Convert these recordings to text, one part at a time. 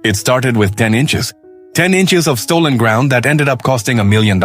It started with 10 inches. 10 inches of stolen ground that ended up costing $1 million.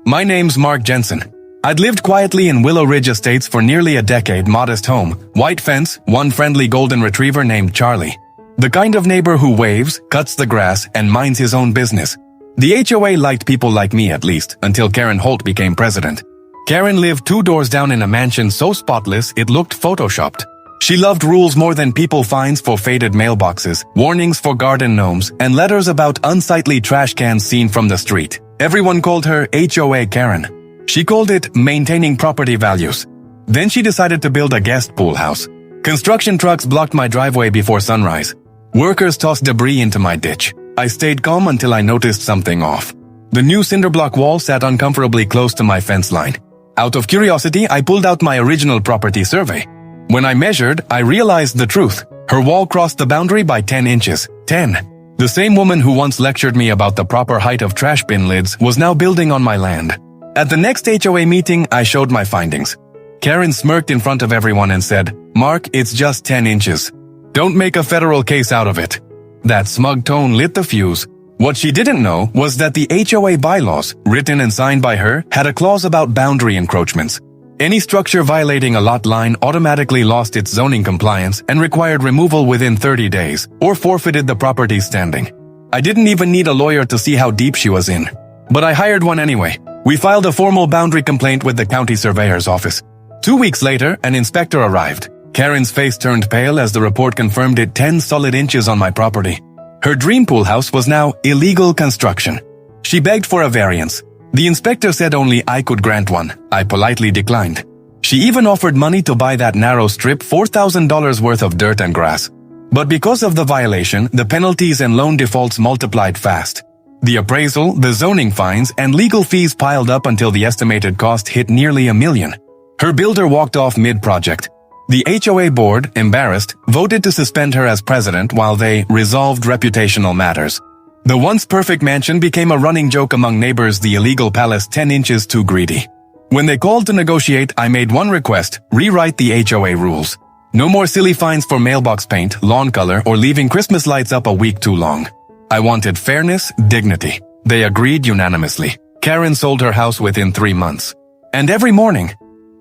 My name's Mark Jensen. I'd lived quietly in Willow Ridge Estates for nearly a decade, modest home, white fence, one friendly golden retriever named Charlie. The kind of neighbor who waves, cuts the grass, and minds his own business. The HOA liked people like me at least, until Karen Holt became president. Karen lived 2 doors down in a mansion so spotless it looked photoshopped. She loved rules more than people fines for faded mailboxes, warnings for garden gnomes, and letters about unsightly trash cans seen from the street. Everyone called her HOA Karen. She called it maintaining property values. Then she decided to build a guest pool house. Construction trucks blocked my driveway before sunrise. Workers tossed debris into my ditch. I stayed calm until I noticed something off. The new cinderblock wall sat uncomfortably close to my fence line. Out of curiosity, I pulled out my original property survey. When I measured, I realized the truth. Her wall crossed the boundary by 10 inches. 10. The same woman who once lectured me about the proper height of trash bin lids was now building on my land. At the next HOA meeting, I showed my findings. Karen smirked in front of everyone and said, "Mark, it's just 10 inches. Don't make a federal case out of it." That smug tone lit the fuse. What she didn't know was that the HOA bylaws, written and signed by her, had a clause about boundary encroachments. Any structure violating a lot line automatically lost its zoning compliance and required removal within 30 days, or forfeited the property's standing. I didn't even need a lawyer to see how deep she was in. But I hired one anyway. We filed a formal boundary complaint with the county surveyor's office. 2 weeks later, an inspector arrived. Karen's face turned pale as the report confirmed it 10 solid inches on my property. Her dream pool house was now illegal construction. She begged for a variance. The inspector said only I could grant one. I politely declined. She even offered money to buy that narrow strip, $4,000 worth of dirt and grass. But because of the violation, the penalties and loan defaults multiplied fast. The appraisal, the zoning fines, and legal fees piled up until the estimated cost hit nearly $1 million. Her builder walked off mid-project. The HOA board, embarrassed, voted to suspend her as president while they resolved reputational matters. The once perfect mansion became a running joke among neighbors, the illegal palace 10 inches too greedy. When they called to negotiate, I made one request: rewrite the HOA rules. No more silly fines for mailbox paint, lawn color, or leaving Christmas lights up a week too long. I wanted fairness, dignity. They agreed unanimously. Karen sold her house within 3 months. And every morning,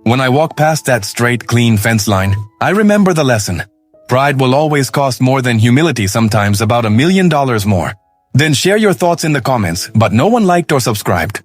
when I walk past that straight, clean fence line, I remember the lesson. Pride will always cost more than humility, sometimes about $1 million more. Then share your thoughts in the comments, but no one liked or subscribed.